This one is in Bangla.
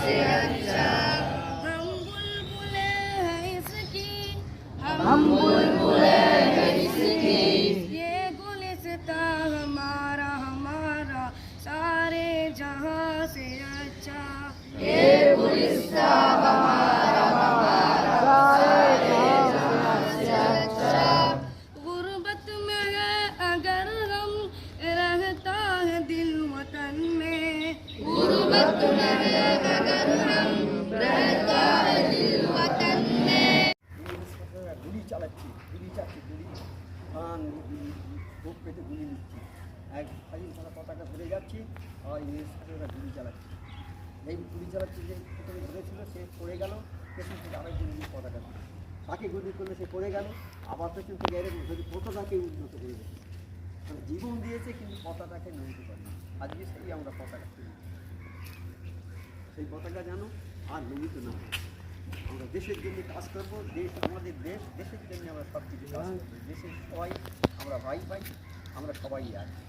से अच्छा। हम बुलबुले हैं इसकी, ये गुलिस्तां हमारा हमारा सारे जहां से अच्छा। ये गुलिस्तां हमारा हमारा सारे जहां से अच्छा। गुर्बत में है अगर हम, रहता है दिल वतन में। गुर्बत में है अगर हम, रहता है दिल वतन में। গুলি চালাচ্ছি, গুলি চাচ্ছি, গুলি ধান বুক পেতে গুলি নিচ্ছি, এক স্বাধীন সারা পতাকা ধরে যাচ্ছি, আর ইংরেজ ওরা গুলি চালাচ্ছে। এই গুলি চালাচ্ছে যে প্রথমে ধরেছিল সে পড়ে গেল, পেছন থেকে আরেকজন গুলি পতাকা ধরে তাকে গুলি করলে সে পড়ে গেল, আবার পেছন থেকে এরকম ধরে পতাকাকে উন্নত করে গেছে। মানে জীবন দিয়েছে কিন্তু পতাকাকে নড়তে পারেনি। আজকে সেই আমরা পতাকা তুলি, সেই পতাকা যেন আর নমিত না হয়। আমরা দেশের জন্য কাজ করবো, দেশ আমাদের দেশ, দেশের জন্য আমরা সব কিছু কাজ করবো। দেশের সবাই আমরা ভাই ভাই, আমরা সবাই আছি।